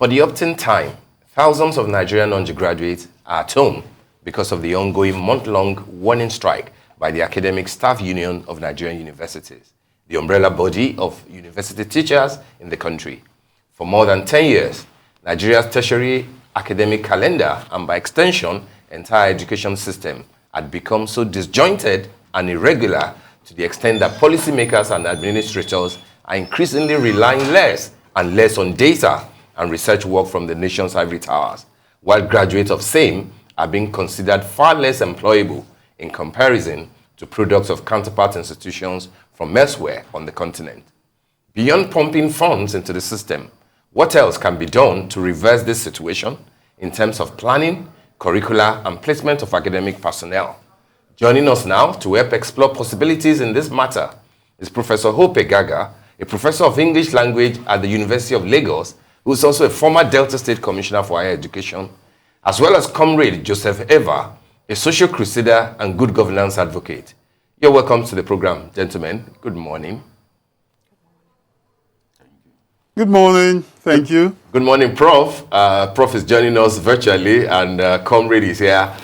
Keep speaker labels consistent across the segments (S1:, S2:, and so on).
S1: For the upton time, thousands of Nigerian undergraduates are at home because of the ongoing month-long warning strike by the Academic Staff Union of Nigerian Universities, the umbrella body of university teachers in the country. For more than 10 years, Nigeria's tertiary academic calendar, and by extension, entire education system, had become so disjointed and irregular to the extent that policymakers and administrators are increasingly relying less and less on data and research work from the nation's ivory towers, while graduates of same are being considered far less employable in comparison to products of counterpart institutions from elsewhere on the continent. Beyond pumping funds into the system, what else can be done to reverse this situation in terms of planning, curricula, and placement of academic personnel? Joining us now to help explore possibilities in this matter is Professor Hope Gaga, a professor of English language at the University of Lagos, who is also a former Delta State Commissioner for Higher Education, as well as Comrade Joseph Eva, a social crusader and good governance advocate. You're welcome to the program, gentlemen. Good morning.
S2: Good morning. Thank you.
S1: Good morning, Prof. Prof is joining us virtually, and Comrade is here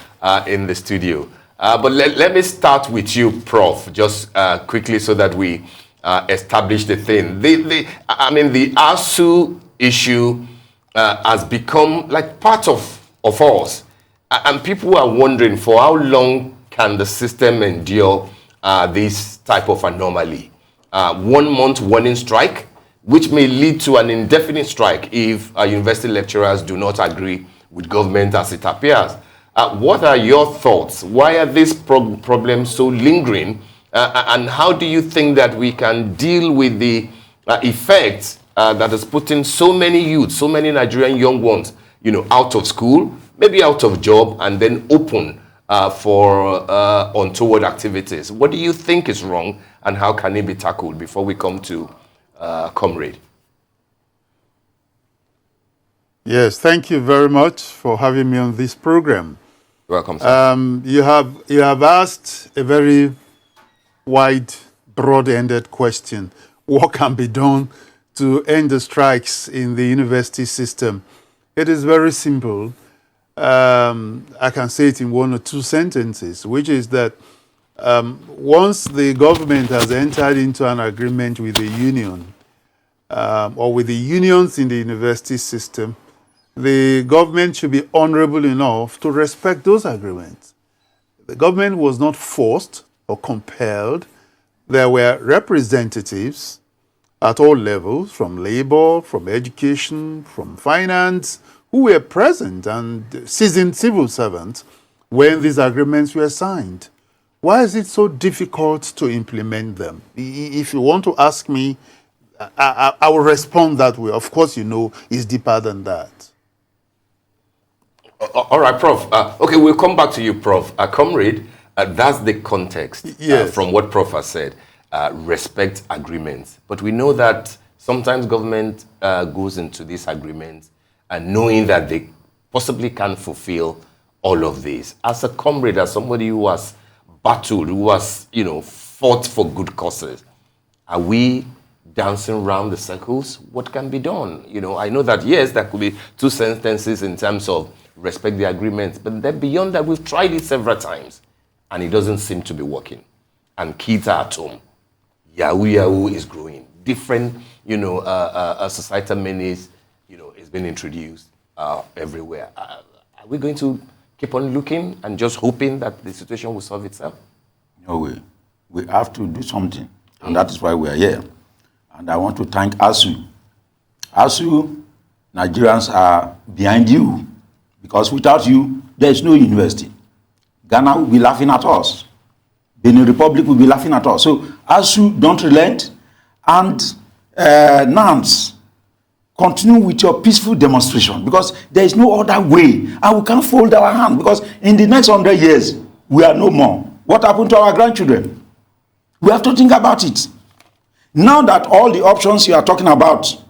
S1: in the studio. But let me start with you, Prof, just quickly so that we establish the thing. The ASU issue has become like part of us. And people are wondering, for how long can the system endure this type of anomaly? 1 month warning strike, which may lead to an indefinite strike if university lecturers do not agree with government as it appears. What are your thoughts? Why are these problems so lingering? And how do you think that we can deal with the effects that is putting so many youth, so many Nigerian young ones, out of school, maybe out of job, and then open for untoward activities? What do you think is wrong, and how can it be tackled before we come to Comrade?
S2: Yes, thank you very much for having me on this program.
S1: Welcome, sir.
S2: You have asked a very wide, broad-ended question. What can be done to end the strikes in the university system? It is very simple. I can say it in 1 or 2 sentences, which is that once the government has entered into an agreement with the union or with the unions in the university system, the government should be honorable enough to respect those agreements. The government was not forced or compelled. There were representatives at all levels, from labor, from education, from finance, who were present, and seasoned civil servants when these agreements were signed. Why is it so difficult to implement them? If you want to ask me, I will respond that way. Of course, it's deeper than that.
S1: All right, Prof. Okay, we'll come back to you, Prof. Comrade, that's the context from what Prof has said. Respect agreements. But we know that sometimes government goes into these agreements and knowing that they possibly can't fulfill all of this. As a comrade, as somebody who has battled, who has, fought for good causes, are we dancing around the circles? What can be done? I know that, yes, there could be 2 sentences in terms of respect the agreements, but then beyond that, we've tried it several times, and it doesn't seem to be working. And kids are at home. Yahoo is growing. Different, societal menace, is being introduced everywhere. Are we going to keep on looking and just hoping that the situation will solve itself?
S3: No way. We have to do something, and that is why we are here. And I want to thank ASU. ASU, Nigerians are behind you, because without you, there is no university. Ghana will be laughing at us. Benin Republic will be laughing at us. So ASU, don't relent, and NAMS, continue with your peaceful demonstration, because there is no other way, and we can't fold our hand, because in the next 100 years, we are no more. What happened to our grandchildren? We have to think about it. Now that all the options you are talking about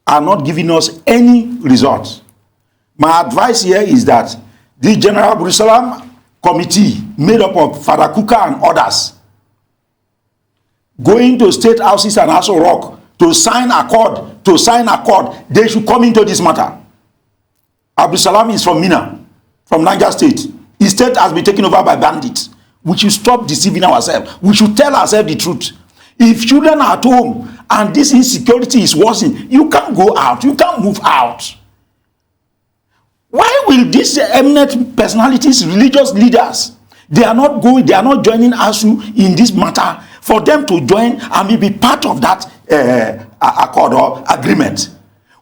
S3: are not giving us any results, my advice here is that the General Jerusalem Committee, made up of Father Kuka and others, going to state houses and Aso Rock to sign accord, they should come into this matter. Abdul Salam is from Mina, from Niger State. His state has been taken over by bandits. We should stop deceiving ourselves. We should tell ourselves the truth. If children are at home and this insecurity is worsening, you can't go out. You can't move out. Why will these eminent personalities, religious leaders, they are not joining ASU in this matter for them to join and be part of that accord or agreement?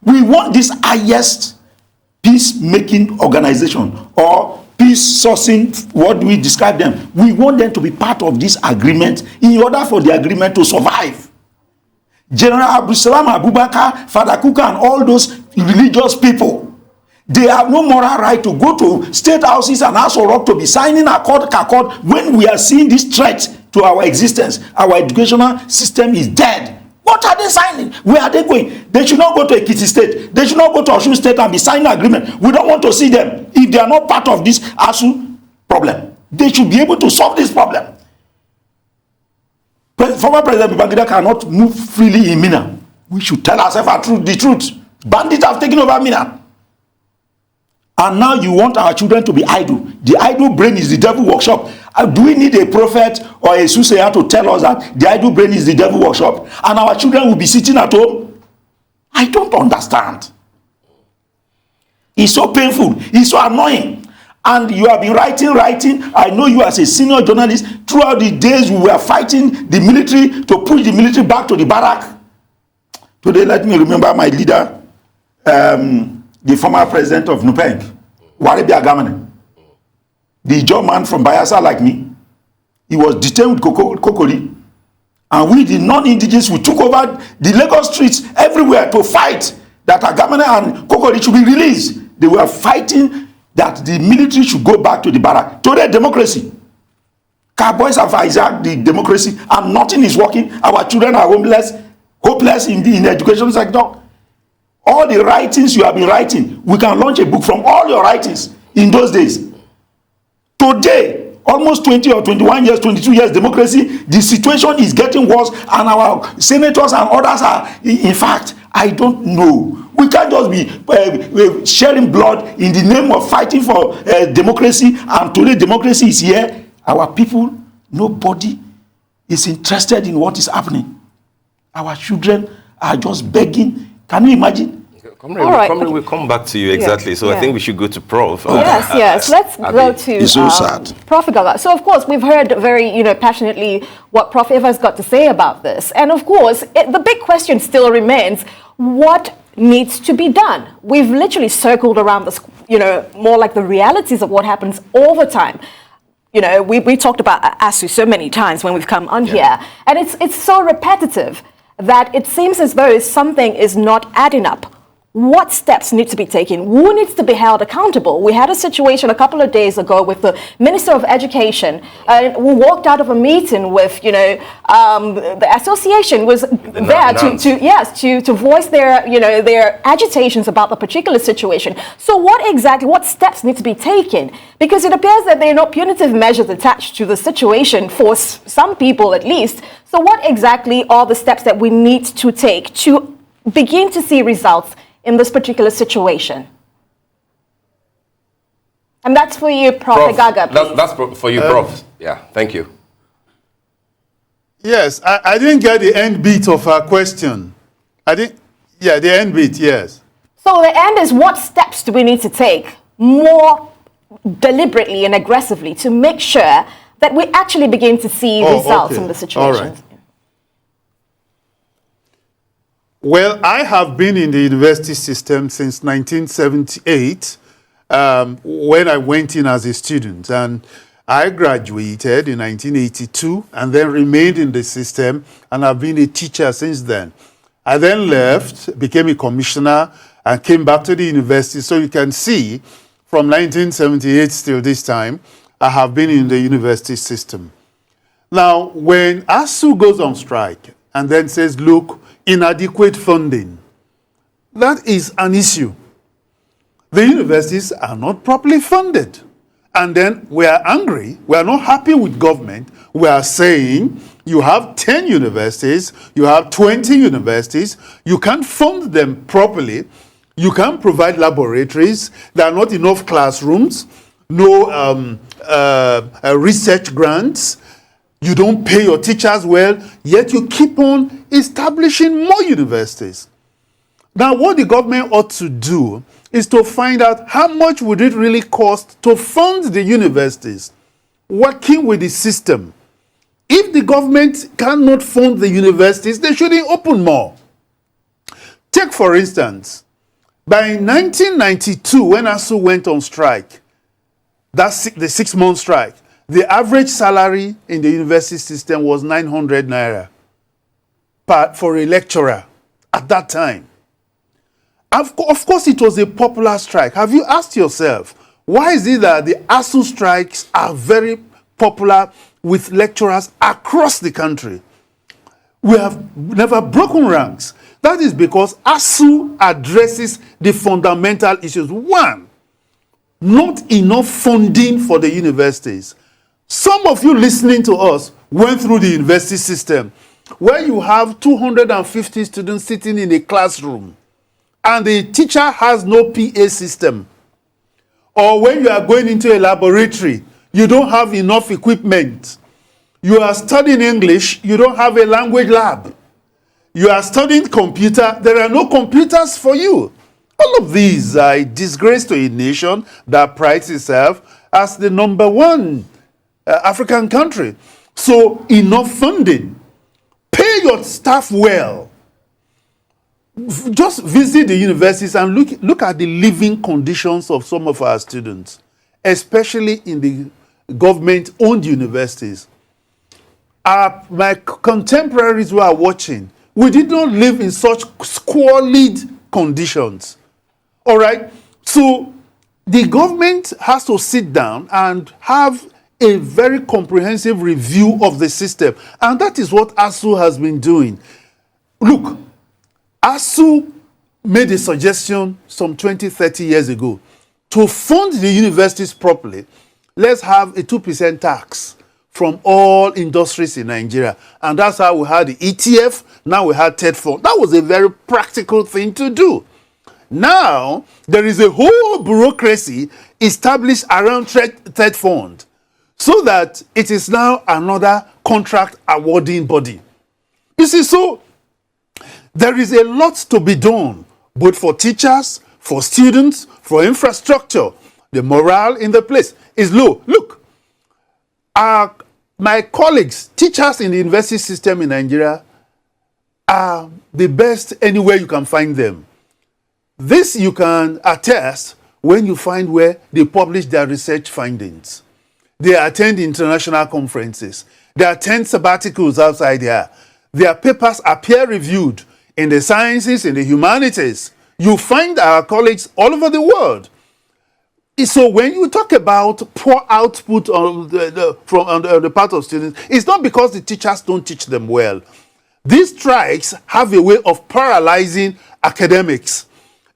S3: We want this highest peacemaking organization or peace sourcing, what do we describe them? We want them to be part of this agreement in order for the agreement to survive. General Abdul Salam Abubakar, Father Kuka, and all those religious people, they have no moral right to go to state houses and House of Rock to be signing accord when we are seeing this threat to our existence. Our educational system is dead. What are they signing? Where are they going? They should not go to Ekiti State. They should not go to Osun State and be signing agreement. We don't want to see them. If they are not part of this ASU problem, they should be able to solve this problem. Former President Babangida cannot move freely in Mina. We should tell ourselves the truth. Bandits have taken over Mina. And now you want our children to be idle. The idle brain is the devil workshop. Do we need a prophet or a soothsayer to tell us that the idle brain is the devil workshop and our children will be sitting at home? I don't understand. It's so painful. It's so annoying. And you have been writing. I know you as a senior journalist. Throughout the days we were fighting the military to push the military back to the barrack. Today, let me remember my leader, the former president of Nupeng, Waribia Gamane. The German from Bayelsa like me, he was detained with Kokori. And we, the non-indigenous, we took over the Lagos streets everywhere to fight that Agamane and Kokori should be released. They were fighting that the military should go back to the barrack. Today, democracy. Cowboys have hijacked the democracy and nothing is working. Our children are hopeless in the education sector. All the writings you have been writing, we can launch a book from all your writings in those days. Today, almost 20 or 21 years, 22 years democracy, the situation is getting worse and our senators and others are, in fact, I don't know. We can't just be sharing blood in the name of fighting for democracy, and today democracy is here. Our people, nobody is interested in what is happening. Our children are just begging. Can you imagine?
S1: Comrade, we'll come back to you exactly.
S2: Yeah,
S1: so I think we should go to Prof.
S2: Yes.
S4: Let's go to Prof. Igaga. So, of course, we've heard very, passionately what Prof. Eva's got to say about this. And, of course, the big question still remains, what needs to be done? We've literally circled around this, more like the realities of what happens all the time. We talked about ASU so many times when we've come on here. And it's so repetitive that it seems as though something is not adding up. What steps need to be taken? Who needs to be held accountable? We had a situation a couple of days ago with the Minister of Education who walked out of a meeting with, the association was there to voice their agitations about the particular situation. So what steps need to be taken? Because it appears that there are no punitive measures attached to the situation for some people at least. So what exactly are the steps that we need to take to begin to see results in this particular situation? And that's for you, Prof. Igaga.
S1: That's for you, Prof. Yeah, thank you.
S2: Yes, I didn't get the end bit of her question. The end bit, yes.
S4: So the end is, what steps do we need to take more deliberately and aggressively to make sure that we actually begin to see results in the situation?
S2: All right. Well, I have been in the university system since 1978 when I went in as a student. And I graduated in 1982 and then remained in the system, and I've been a teacher since then. I then left, became a commissioner, and came back to the university. So you can see from 1978 till this time, I have been in the university system. Now, when ASU goes on strike and then says, look, inadequate funding, that is an issue. The universities are not properly funded. And then we are angry. We are not happy with government. We are saying you have 10 universities, you have 20 universities, you can't fund them properly. You can't provide laboratories. There are not enough classrooms, no research grants. You don't pay your teachers well, yet you keep on establishing more universities. Now, what the government ought to do is to find out how much would it really cost to fund the universities, working with the system. If the government cannot fund the universities, they shouldn't open more. Take, for instance, by 1992, when ASU went on strike, that's the 6-month strike, the average salary in the university system was 900 naira for a lecturer at that time. Of course, it was a popular strike. Have you asked yourself, why is it that the ASU strikes are very popular with lecturers across the country? We have never broken ranks. That is because ASU addresses the fundamental issues. One, not enough funding for the universities. Some of you listening to us went through the university system where you have 250 students sitting in a classroom and the teacher has no PA system. Or when you are going into a laboratory, you don't have enough equipment. You are studying English, you don't have a language lab. You are studying computer, there are no computers for you. All of these are a disgrace to a nation that prides itself as the #1 African country. So enough funding. Pay your staff well. Just visit the universities and look at the living conditions of some of our students, especially in the government-owned universities. My contemporaries who are watching, we did not live in such squalid conditions. All right? So the government has to sit down and have a very comprehensive review of the system. And that is what ASU has been doing. Look, ASU made a suggestion some 20, 30 years ago. To fund the universities properly, let's have a 2% tax from all industries in Nigeria. And that's how we had the ETF, now we had TED Fund. That was a very practical thing to do. Now, there is a whole bureaucracy established around TED Fund, so that it is now another contract awarding body. You see, so there is a lot to be done, both for teachers, for students, for infrastructure. The morale in the place is low. Look, my colleagues, teachers in the university system in Nigeria, are the best anywhere you can find them. This you can attest when you find where they publish their research findings. They attend international conferences. They attend sabbaticals outside here. Their papers are peer-reviewed in the sciences, in the humanities. You find our colleagues all over the world. So when you talk about poor output on the part of students, it's not because the teachers don't teach them well. These strikes have a way of paralyzing academics,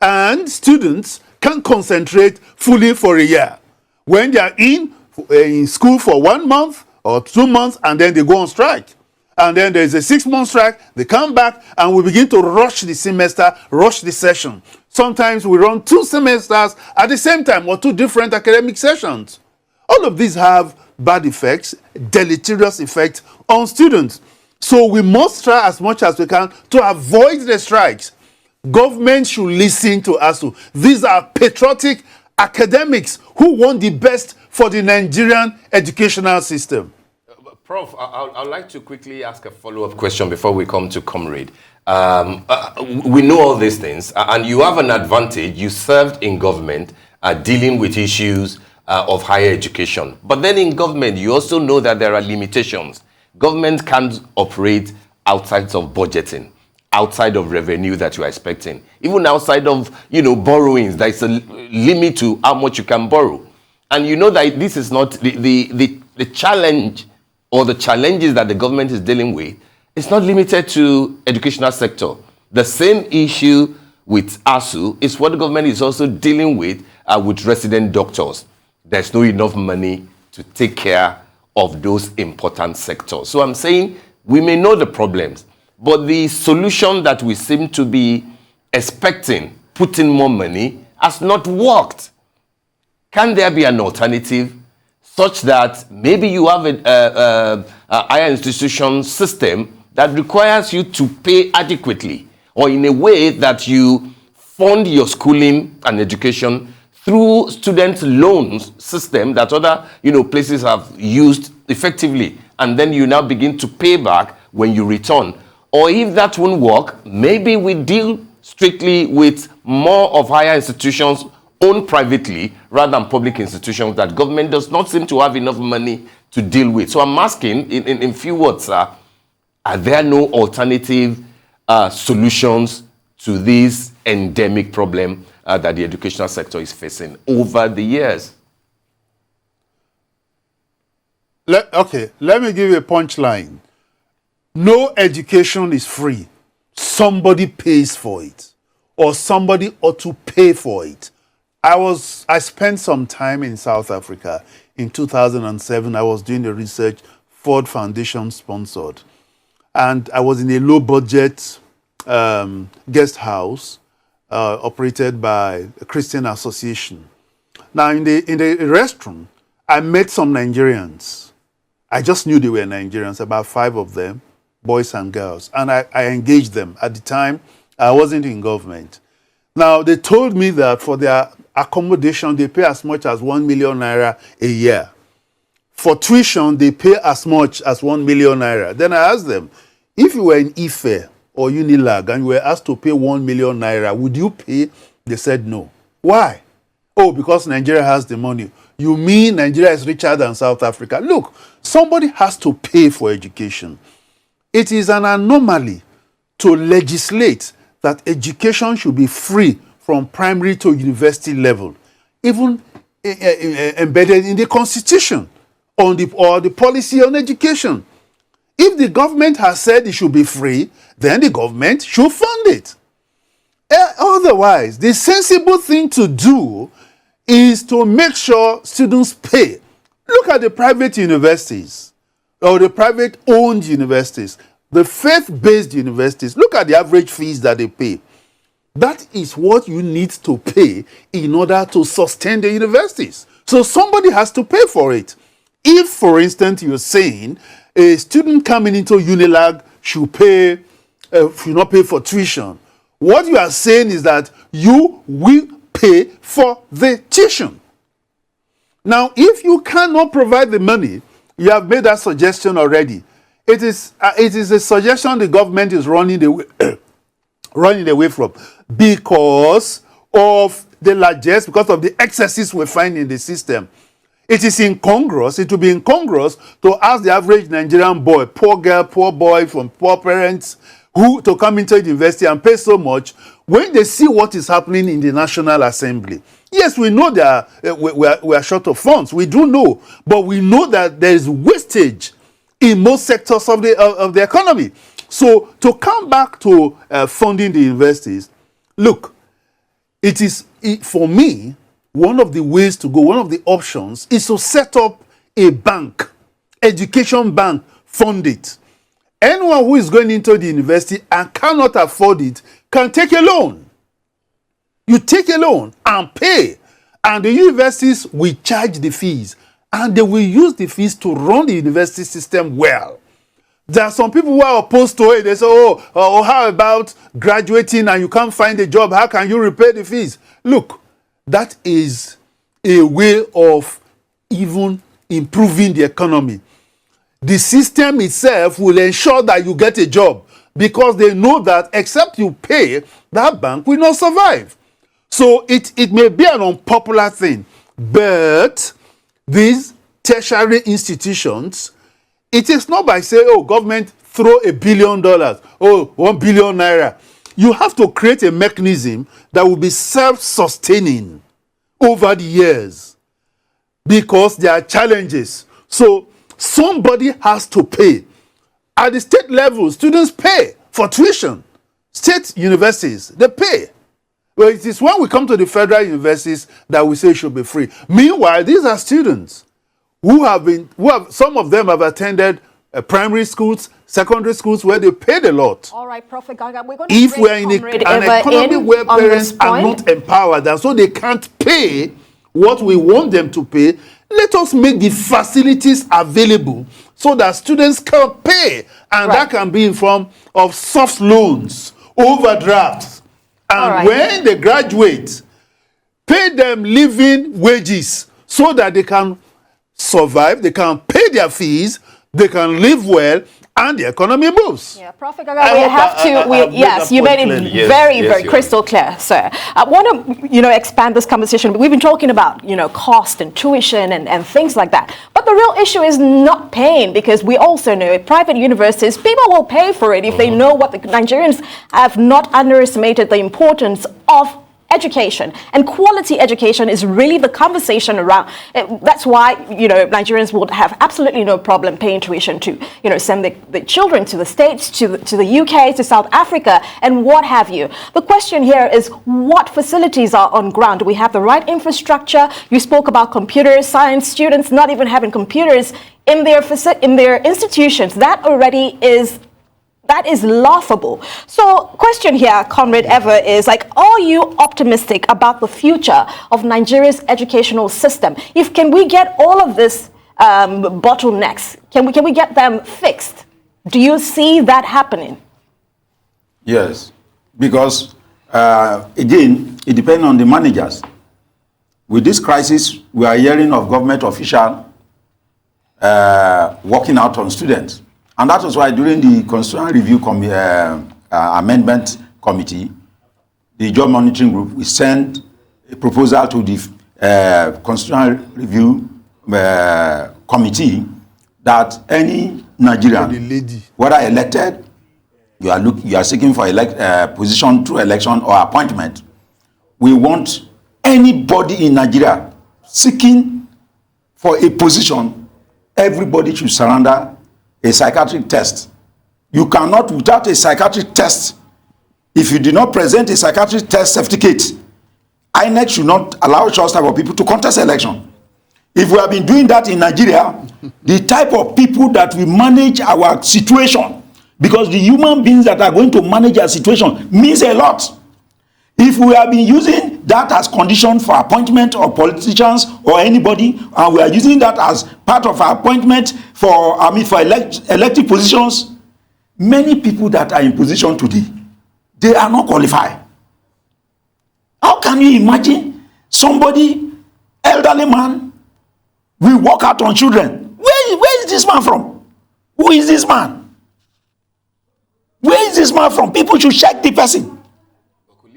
S2: and students can't concentrate fully for a year. When they are in school for 1 month or 2 months, and then they go on strike. And then there's a 6-month strike, they come back, and we begin to rush the semester, rush the session. Sometimes we run 2 semesters at the same time, or 2 different academic sessions. All of these have bad effects, deleterious effects on students. So we must try as much as we can to avoid the strikes. Government should listen to ASU. These are patriotic academics who want the best for the Nigerian educational system.
S1: Prof, I'd like to quickly ask a follow-up question before we come to Comrade. We know all these things, and you have an advantage. You served in government dealing with issues of higher education. But then in government, you also know that there are limitations. Government can't operate outside of budgeting, outside of revenue that you are expecting. Even outside of, borrowings, there's a limit to how much you can borrow. And you know that this is not the challenge or the challenges that the government is dealing with. It's not limited to educational sector. The same issue with ASU is what the government is also dealing with resident doctors. There's not enough money to take care of those important sectors. So I'm saying we may know the problems, but the solution that we seem to be expecting put in more money has not worked. Can there be an alternative such that maybe you have a higher institution system that requires you to pay adequately, or in a way that you fund your schooling and education through student loans system that other places have used effectively, and then you now begin to pay back when you return? Or if that won't work, maybe we deal strictly with more of higher institutions owned privately rather than public institutions that government does not seem to have enough money to deal with. So I'm asking, in few words, sir, are there no alternative solutions to this endemic problem that the educational sector is facing over the years?
S2: Let me give you a punchline. No education is free. Somebody pays for it, or somebody ought to pay for it. I spent some time in South Africa. In 2007, I was doing the research Ford Foundation sponsored. And I was in a low-budget guest house operated by a Christian association. Now, in the restroom, I met some Nigerians. I just knew they were Nigerians, about 5 of them, boys and girls. And I engaged them. At the time, I wasn't in government. Now, they told me that for their accommodation, they pay as much as 1 million naira a year. For tuition, they pay as much as 1 million naira. Then I asked them, if you were in Ife or Unilag and you were asked to pay 1 million naira, would you pay? They said no. Why? Oh, because Nigeria has the money. You mean Nigeria is richer than South Africa? Look, somebody has to pay for education. It is an anomaly to legislate that education should be free from primary to university level, even embedded in the constitution or the policy on education. If the government has said it should be free, then the government should fund it. Otherwise, the sensible thing to do is to make sure students pay. Look at the private universities or the private-owned universities, the faith-based universities. Look at the average fees that they pay. That is what you need to pay in order to sustain the universities. So somebody has to pay for it. If, for instance, you're saying a student coming into Unilag should not pay for tuition, what you are saying is that you will pay for the tuition. Now, if you cannot provide the money, you have made that suggestion already. It is a suggestion the government is running away from because of the largesse, because of the excesses we find in the system. It is incongruous. It will be incongruous to ask the average Nigerian boy, poor girl, poor boy from poor parents, who to come into the university and pay so much when they see what is happening in the National Assembly. Yes, we know that we are short of funds. We do know, but we know that there is wastage in most sectors of the economy. So to come back to funding the universities, look, for me, one of the ways to go, one of the options is to set up a bank, education bank, fund it. Anyone who is going into the university and cannot afford it can take a loan. You take a loan and pay, and the universities will charge the fees, and they will use the fees to run the university system well. There are some people who are opposed to it. They say, oh, how about graduating and you can't find a job? How can you repay the fees? Look, that is a way of even improving the economy. The system itself will ensure that you get a job because they know that except you pay, that bank will not survive. So it may be an unpopular thing, but these tertiary institutions, it is not by saying, oh, government throw $1 billion, oh, 1 billion naira. You have to create a mechanism that will be self-sustaining over the years because there are challenges. So somebody has to pay. At the state level, students pay for tuition. State universities, they pay. Well, it is when we come to the federal universities that we say it should be free. Meanwhile, these are students who some of them have attended primary schools, secondary schools, where they paid a lot.
S4: All right, Prophet Gaga, we're going to
S2: If
S4: bring
S2: we're in
S4: Comrade
S2: an
S4: Eva
S2: economy
S4: in
S2: where
S4: on
S2: parents
S4: this
S2: are
S4: point.
S2: not empowered and so they can't pay what we want them to pay, let us make the facilities available so that students can pay. And that can be in form of soft loans, overdrafts. And when they graduate, pay them living wages so that they can survive, they can pay their fees, they can live well, and the economy moves.
S4: Yeah, Prophet Gaga, we have to. Yes, you made it very crystal clear, sir. I want to, expand this conversation. We've been talking about, cost and tuition and things like that. But the real issue is not paying, because we also know at private universities, people will pay for it if they know what the Nigerians have not underestimated the importance of education, and quality education is really the conversation around. That's why Nigerians would have absolutely no problem paying tuition to send the children to the States, to the UK, to South Africa, and what have you. The question here is, what facilities are on ground? Do we have the right infrastructure? You spoke about computer science students not even having computers in their institutions. That already is. That is laughable. So, question here, Comrade Eva, is are you optimistic about the future of Nigeria's educational system? Can we get all of this bottlenecks? Can we get them fixed? Do you see that happening?
S3: Yes, because again, it depends on the managers. With this crisis, we are hearing of government officials working out on students. And that was why during the Constitutional Review Amendment Committee, the Job Monitoring Group, we sent a proposal to the Constitutional Review Committee that any Nigerian, whether elected, you are seeking for position through election or appointment, we want anybody in Nigeria seeking for a position, everybody should surrender a psychiatric test. You cannot, without a psychiatric test, if you do not present a psychiatric test certificate, INEC should not allow such type of people to contest election. If we have been doing that in Nigeria, the type of people that we manage our situation, because the human beings that are going to manage our situation means a lot. If we have been using that as condition for appointment of politicians or anybody, and we are using that as part of our appointment for elective positions, many people that are in position today, they are not qualified. How can you imagine somebody, elderly man, will work out on children? Where is this man from? Who is this man? Where is this man from? People should check the person.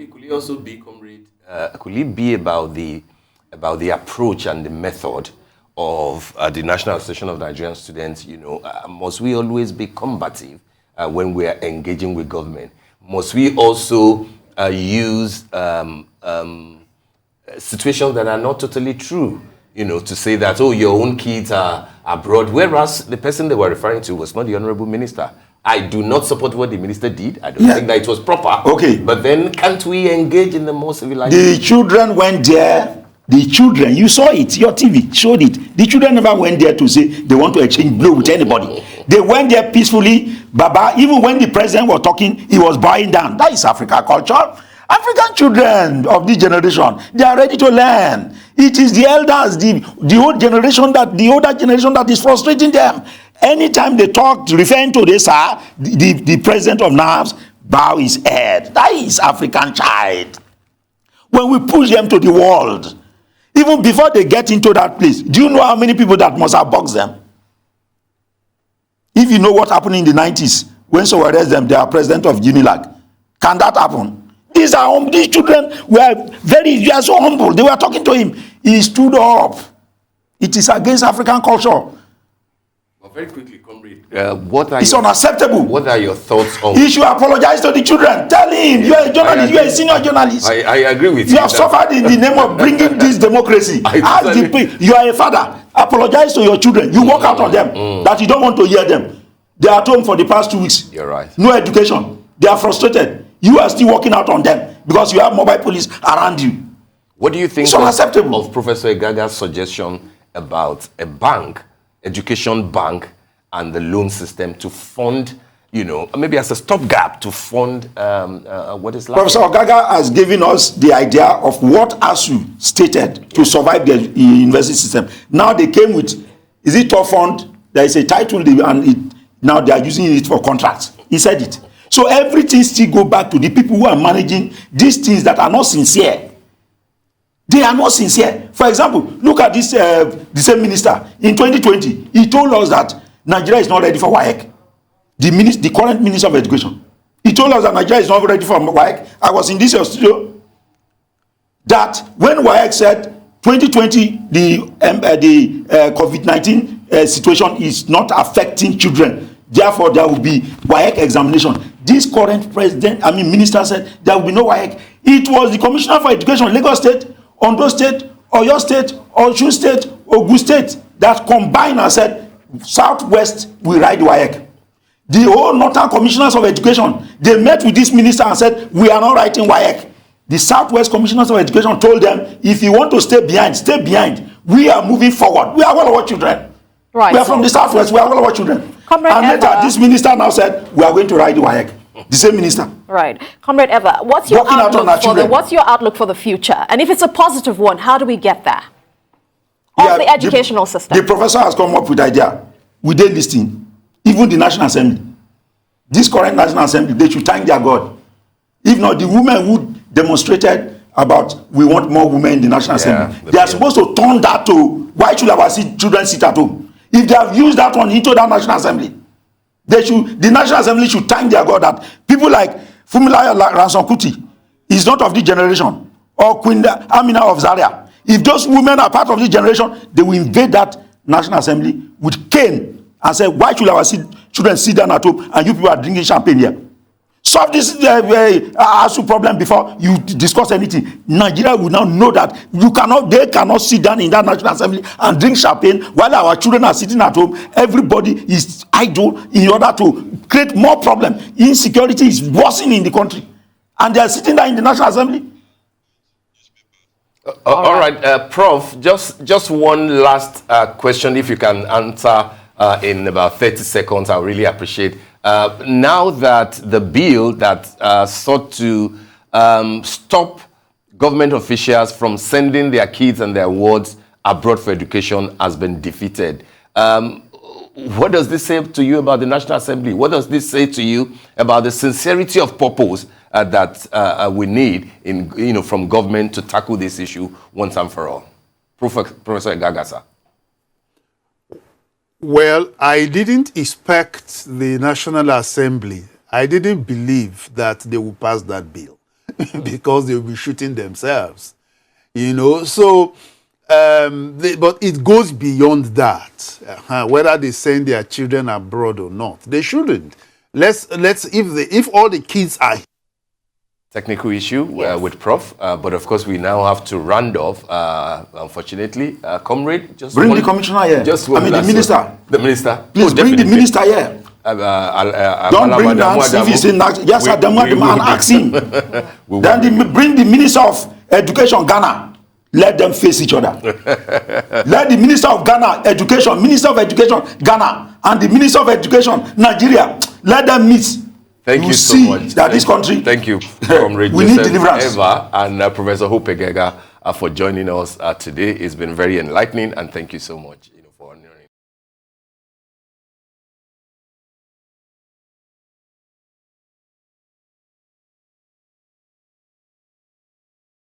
S1: Could it also be, Comrade, could it be about the approach and the method of the National Association of Nigerian Students? Must we always be combative when we are engaging with government? Must we also use situations that are not totally true? To say that, oh, your own kids are abroad, whereas the person they were referring to was not the Honorable Minister. I do not support what the minister did. I don't think that it was proper.
S3: Okay.
S1: But then can't we engage in the more civilized?
S3: The children went there. The children, you saw it, your TV showed it. The children never went there to say they want to exchange blow with anybody. They went there peacefully. Baba, even when the president was talking, he was bowing down. That is African culture. African children of this generation, they are ready to learn. It is the elders, the older generation that is frustrating them. Anytime they talk, referring to this, the president of NAVS bow his head. That is African child. When we push them to the world, even before they get into that place, do you know how many people that must have boxed them? If you know what happened in the 90s, when someone arrested them, they are president of UNILAG. Can that happen? These children they are so humble. They were talking to him. He stood up. It is against African culture.
S1: But very quickly, Comrade,
S3: it's unacceptable.
S1: What are your thoughts on?
S3: He should apologize to the children. Tell him you are a journalist. You are a senior journalist.
S1: I agree with you.
S3: You have suffered in the name of bringing this democracy. You are a father. Apologize to your children. You walk out on them that you don't want to hear them. They are at home for the past 2 weeks.
S1: You're right.
S3: No education. They are frustrated. You are still working out on them because you have mobile police around you.
S1: What do you think of Professor Egaga's suggestion about a bank, education bank, and the loan system to fund, you know, maybe as a stopgap to fund what is lacking.
S3: Professor Ogaga has given us the idea of what ASU stated to survive the university system. Now they came with, is it top fund? There is a title, and now they are using it for contracts. He said it. So everything still go back to the people who are managing these things that are not sincere. They are not sincere. For example, look at this, the same minister. In 2020, he told us that Nigeria is not ready for WAEC. The current Minister of Education. He told us that Nigeria is not ready for WAEC. I was in this studio. That when WAEC said 2020, the COVID-19 situation is not affecting children. Therefore, there will be WAEC examination. This current minister said there will be no WAEC. It was the Commissioner for Education, Lagos State, Ondo State, Oyo State, Osun State, Ogun State, that combined and said, Southwest will ride WAEC. The whole Northern Commissioners of Education, they met with this minister and said, we are not writing WAEC. The Southwest Commissioners of Education told them, if you want to stay behind, stay behind. We are moving forward. We are all our children.
S4: Right.
S3: We are from the Southwest. We are all our children.
S4: Comrade
S3: and later, this minister now said, we are going to ride WAEC. The same minister.
S4: Right. Comrade Eva, what's your outlook for the future? And if it's a positive one, how do we get there? Of the educational system.
S3: The professor has come up with the idea. We did listing. Even the National Assembly. This current National Assembly, they should thank their God. If not, the women who demonstrated about we want more women in the National Assembly, they are supposed to turn that to why should our children sit at home? If they have used that one into that National Assembly, the National Assembly should thank their God that people like Fumilayo Ransom Kuti is not of this generation, or Queen Amina of Zaria. If those women are part of this generation, they will invade that National Assembly with cane and say, why should our children sit down at home and you people are drinking champagne here? Solve this ASU problem before you discuss anything. Nigeria will now know that they cannot sit down in that National Assembly and drink champagne while our children are sitting at home. Everybody is idle in order to create more problem. Insecurity is worsening in the country. And they are sitting there in the National Assembly.
S1: All right, Prof, just one last question, if you can answer in about 30 seconds, I really appreciate. Now that the bill that sought to stop government officials from sending their kids and their wards abroad for education has been defeated, what does this say to you about the National Assembly? What does this say to you about the sincerity of purpose that we need from government to tackle this issue once and for all? Professor Gagasa.
S2: Well, I didn't expect the National Assembly. I didn't believe that they would pass that bill because they will be shooting themselves, So, but it goes beyond that. Whether they send their children abroad or not, they shouldn't. If all the kids are
S1: technical issue with Prof, but of course we now have to round off. Unfortunately, comrade, just
S3: bring the commissioner here. The minister.
S1: The minister.
S3: Please bring the minister here. Don't bring the if he's in yes, and ask him. Then bring the minister of education, Ghana. Let them face each other. Let the minister of Ghana, minister of education, Ghana, and the minister of education, Nigeria. Let them meet.
S1: Thank you so much.
S3: That this country.
S1: Thank you, Comrade
S3: we need deliverance.
S1: Eva and Professor Hope Egega for joining us today. It's been very enlightening, and thank you so much.